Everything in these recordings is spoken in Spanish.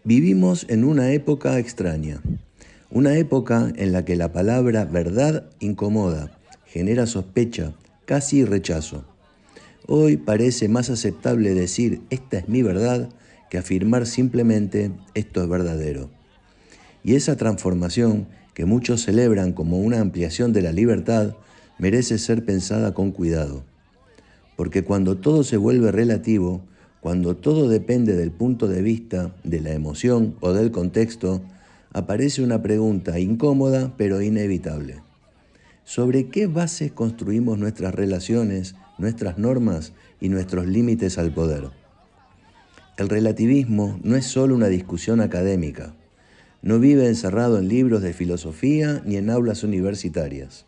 Vivimos en una época extraña, una época en la que la palabra verdad incomoda, genera sospecha, casi rechazo. Hoy parece más aceptable decir esta es mi verdad que afirmar simplemente esto es verdadero. Y esa transformación, que muchos celebran como una ampliación de la libertad, merece ser pensada con cuidado. Porque cuando todo se vuelve relativo, cuando todo depende del punto de vista, de la emoción o del contexto, aparece una pregunta incómoda pero inevitable. ¿Sobre qué bases construimos nuestras relaciones, nuestras normas y nuestros límites al poder? El relativismo no es solo una discusión académica. No vive encerrado en libros de filosofía ni en aulas universitarias.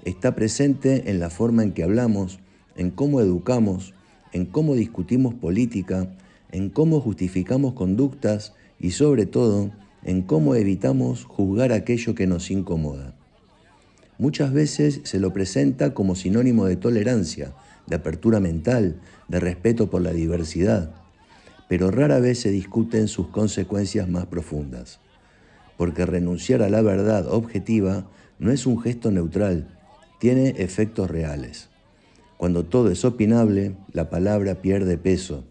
Está presente en la forma en que hablamos, en cómo educamos, en cómo discutimos política, en cómo justificamos conductas y sobre todo en cómo evitamos juzgar aquello que nos incomoda. Muchas veces se lo presenta como sinónimo de tolerancia, de apertura mental, de respeto por la diversidad, pero rara vez se discuten sus consecuencias más profundas. Porque renunciar a la verdad objetiva no es un gesto neutral, tiene efectos reales. Cuando todo es opinable, la palabra pierde peso.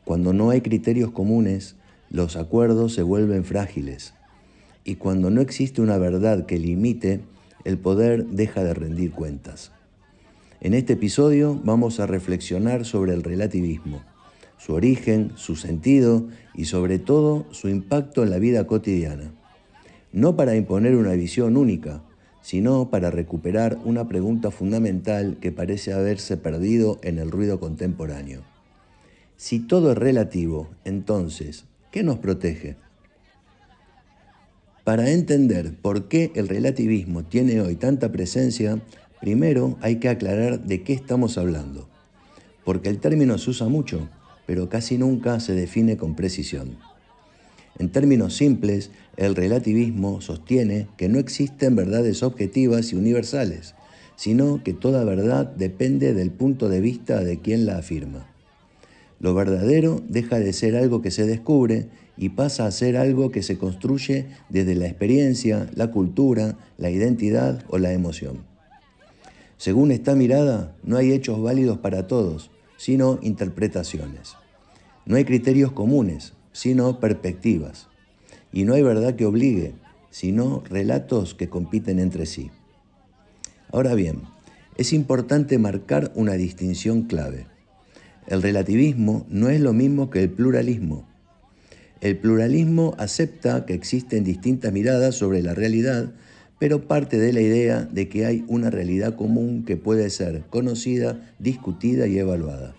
Cuando no hay criterios comunes, los acuerdos se vuelven frágiles. Y cuando no existe una verdad que limite, el poder deja de rendir cuentas. En este episodio vamos a reflexionar sobre el relativismo, su origen, su sentido y sobre todo su impacto en la vida cotidiana. No para imponer una visión única, sino para recuperar una pregunta fundamental que parece haberse perdido en el ruido contemporáneo. Si todo es relativo, entonces, ¿qué nos protege? Para entender por qué el relativismo tiene hoy tanta presencia, primero hay que aclarar de qué estamos hablando, porque el término se usa mucho, pero casi nunca se define con precisión. En términos simples, el relativismo sostiene que no existen verdades objetivas y universales, sino que toda verdad depende del punto de vista de quien la afirma. Lo verdadero deja de ser algo que se descubre y pasa a ser algo que se construye desde la experiencia, la cultura, la identidad o la emoción. Según esta mirada, no hay hechos válidos para todos, sino interpretaciones. No hay criterios comunes, sino perspectivas. Y no hay verdad que obligue, sino relatos que compiten entre sí. Ahora bien, es importante marcar una distinción clave. El relativismo no es lo mismo que el pluralismo. El pluralismo acepta que existen distintas miradas sobre la realidad, pero parte de la idea de que hay una realidad común que puede ser conocida, discutida y evaluada.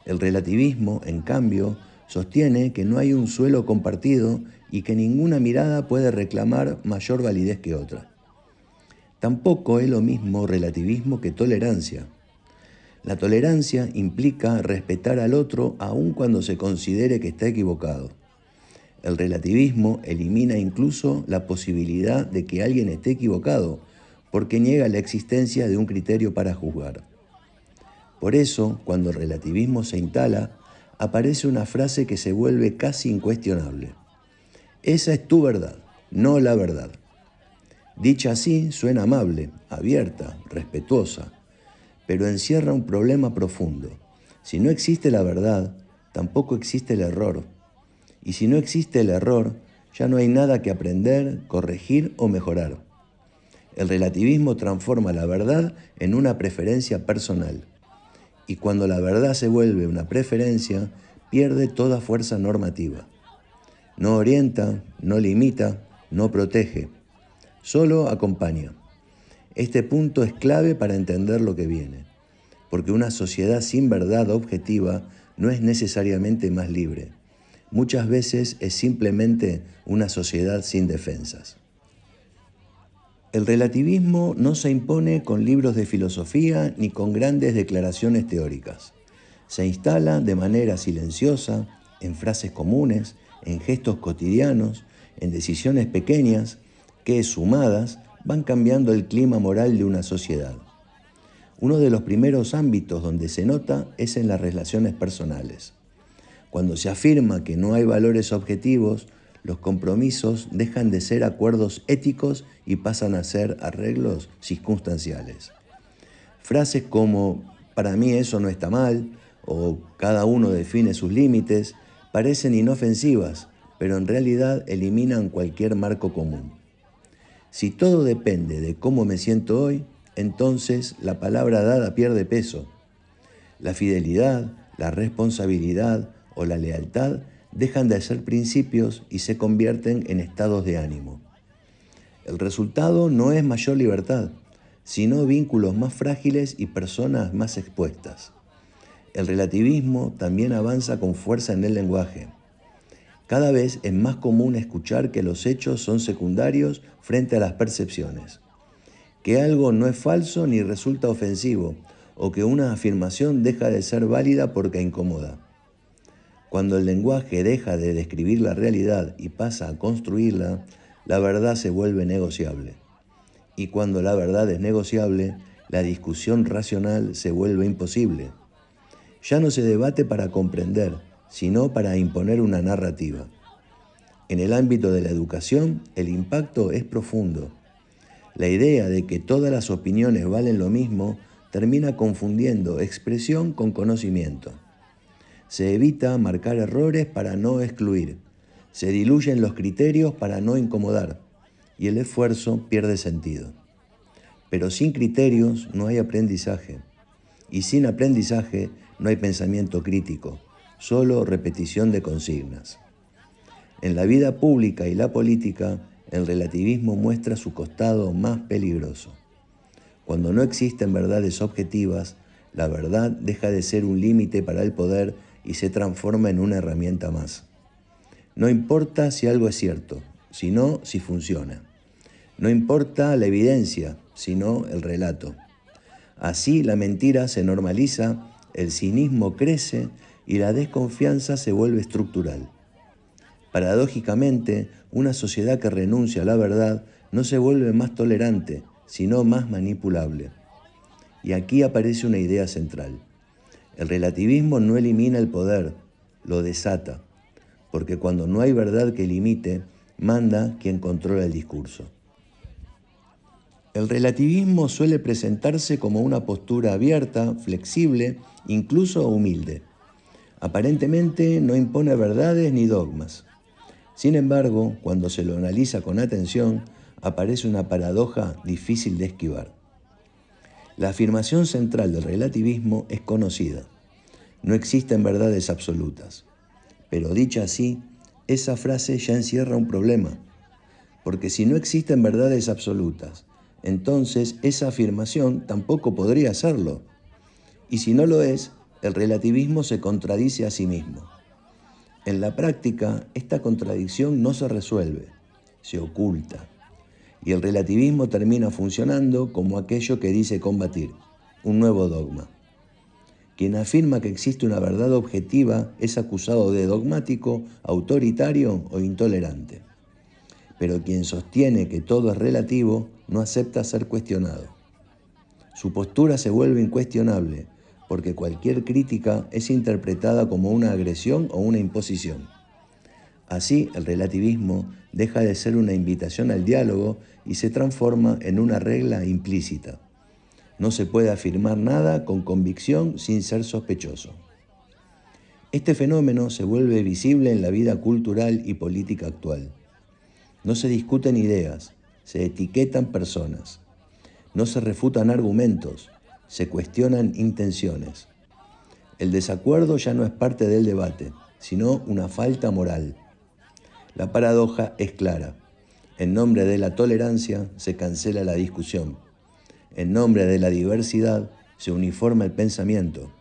El relativismo, en cambio, sostiene que no hay un suelo compartido y que ninguna mirada puede reclamar mayor validez que otra. Tampoco es lo mismo relativismo que tolerancia. La tolerancia implica respetar al otro aun cuando se considere que está equivocado. El relativismo elimina incluso la posibilidad de que alguien esté equivocado, porque niega la existencia de un criterio para juzgar. Por eso, cuando el relativismo se instala, aparece una frase que se vuelve casi incuestionable. Esa es tu verdad, no la verdad. Dicha así, suena amable, abierta, respetuosa, pero encierra un problema profundo. Si no existe la verdad, tampoco existe el error. Y si no existe el error, ya no hay nada que aprender, corregir o mejorar. El relativismo transforma la verdad en una preferencia personal. Y cuando la verdad se vuelve una preferencia, pierde toda fuerza normativa. No orienta, no limita, no protege, solo acompaña. Este punto es clave para entender lo que viene, porque una sociedad sin verdad objetiva no es necesariamente más libre. Muchas veces es simplemente una sociedad sin defensas. El relativismo no se impone con libros de filosofía ni con grandes declaraciones teóricas. Se instala de manera silenciosa, en frases comunes, en gestos cotidianos, en decisiones pequeñas que, sumadas, van cambiando el clima moral de una sociedad. Uno de los primeros ámbitos donde se nota es en las relaciones personales. Cuando se afirma que no hay valores objetivos, los compromisos dejan de ser acuerdos éticos y pasan a ser arreglos circunstanciales. Frases como "para mí eso no está mal" o "cada uno define sus límites" parecen inofensivas, pero en realidad eliminan cualquier marco común. Si todo depende de cómo me siento hoy, entonces la palabra dada pierde peso. La fidelidad, la responsabilidad o la lealtad dejan de ser principios y se convierten en estados de ánimo. El resultado no es mayor libertad, sino vínculos más frágiles y personas más expuestas. El relativismo también avanza con fuerza en el lenguaje. Cada vez es más común escuchar que los hechos son secundarios frente a las percepciones, que algo no es falso ni resulta ofensivo, o que una afirmación deja de ser válida porque incomoda. Cuando el lenguaje deja de describir la realidad y pasa a construirla, la verdad se vuelve negociable. Y cuando la verdad es negociable, la discusión racional se vuelve imposible. Ya no se debate para comprender, sino para imponer una narrativa. En el ámbito de la educación, el impacto es profundo. La idea de que todas las opiniones valen lo mismo termina confundiendo expresión con conocimiento. Se evita marcar errores para no excluir. Se diluyen los criterios para no incomodar. Y el esfuerzo pierde sentido. Pero sin criterios no hay aprendizaje. Y sin aprendizaje no hay pensamiento crítico, solo repetición de consignas. En la vida pública y la política, el relativismo muestra su costado más peligroso. Cuando no existen verdades objetivas, la verdad deja de ser un límite para el poder y se transforma en una herramienta más. No importa si algo es cierto, sino si funciona. No importa la evidencia, sino el relato. Así la mentira se normaliza, el cinismo crece y la desconfianza se vuelve estructural. Paradójicamente, una sociedad que renuncia a la verdad no se vuelve más tolerante, sino más manipulable. Y aquí aparece una idea central. El relativismo no elimina el poder, lo desata, porque cuando no hay verdad que limite, manda quien controla el discurso. El relativismo suele presentarse como una postura abierta, flexible, incluso humilde. Aparentemente no impone verdades ni dogmas. Sin embargo, cuando se lo analiza con atención, aparece una paradoja difícil de esquivar. La afirmación central del relativismo es conocida. No existen verdades absolutas. Pero dicha así, esa frase ya encierra un problema. Porque si no existen verdades absolutas, entonces esa afirmación tampoco podría serlo. Y si no lo es, el relativismo se contradice a sí mismo. En la práctica, esta contradicción no se resuelve, se oculta. Y el relativismo termina funcionando como aquello que dice combatir, un nuevo dogma. Quien afirma que existe una verdad objetiva es acusado de dogmático, autoritario o intolerante. Pero quien sostiene que todo es relativo no acepta ser cuestionado. Su postura se vuelve incuestionable, porque cualquier crítica es interpretada como una agresión o una imposición. Así, el relativismo deja de ser una invitación al diálogo y se transforma en una regla implícita. No se puede afirmar nada con convicción sin ser sospechoso. Este fenómeno se vuelve visible en la vida cultural y política actual. No se discuten ideas, se etiquetan personas. No se refutan argumentos, se cuestionan intenciones. El desacuerdo ya no es parte del debate, sino una falta moral. La paradoja es clara. En nombre de la tolerancia se cancela la discusión. En nombre de la diversidad se uniforma el pensamiento.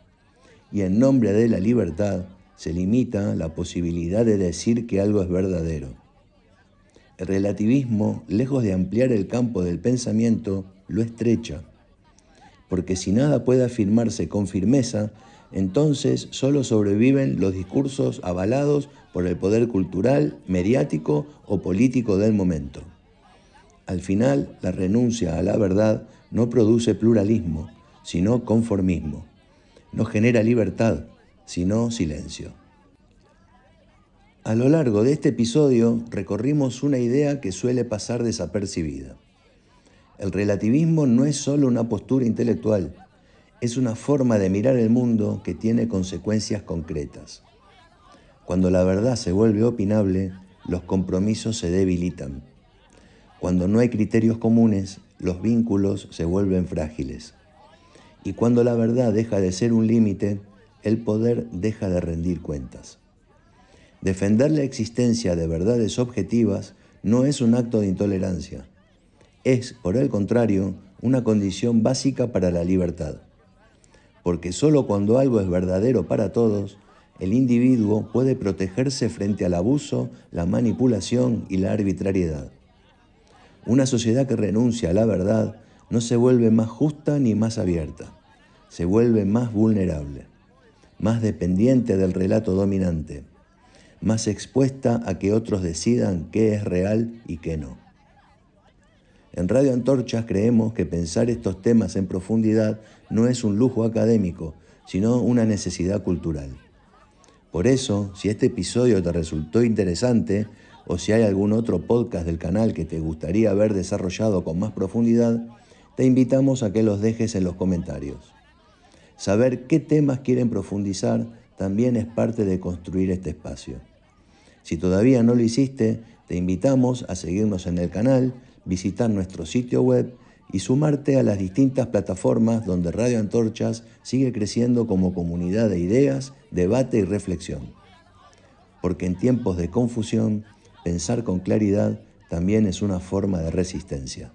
Y en nombre de la libertad se limita la posibilidad de decir que algo es verdadero. El relativismo, lejos de ampliar el campo del pensamiento, lo estrecha. Porque si nada puede afirmarse con firmeza, entonces solo sobreviven los discursos avalados por el poder cultural, mediático o político del momento. Al final, la renuncia a la verdad no produce pluralismo, sino conformismo. No genera libertad, sino silencio. A lo largo de este episodio recorrimos una idea que suele pasar desapercibida. El relativismo no es solo una postura intelectual, es una forma de mirar el mundo que tiene consecuencias concretas. Cuando la verdad se vuelve opinable, los compromisos se debilitan. Cuando no hay criterios comunes, los vínculos se vuelven frágiles. Y cuando la verdad deja de ser un límite, el poder deja de rendir cuentas. Defender la existencia de verdades objetivas no es un acto de intolerancia. Es, por el contrario, una condición básica para la libertad. Porque solo cuando algo es verdadero para todos, el individuo puede protegerse frente al abuso, la manipulación y la arbitrariedad. Una sociedad que renuncia a la verdad no se vuelve más justa ni más abierta, se vuelve más vulnerable, más dependiente del relato dominante, más expuesta a que otros decidan qué es real y qué no. En Radio Antorchas creemos que pensar estos temas en profundidad no es un lujo académico, sino una necesidad cultural. Por eso, si este episodio te resultó interesante, o si hay algún otro podcast del canal que te gustaría ver desarrollado con más profundidad, te invitamos a que los dejes en los comentarios. Saber qué temas quieren profundizar también es parte de construir este espacio. Si todavía no lo hiciste, te invitamos a seguirnos en el canal, visitar nuestro sitio web y sumarte a las distintas plataformas donde Radio Antorchas sigue creciendo como comunidad de ideas, debate y reflexión. Porque en tiempos de confusión, pensar con claridad también es una forma de resistencia.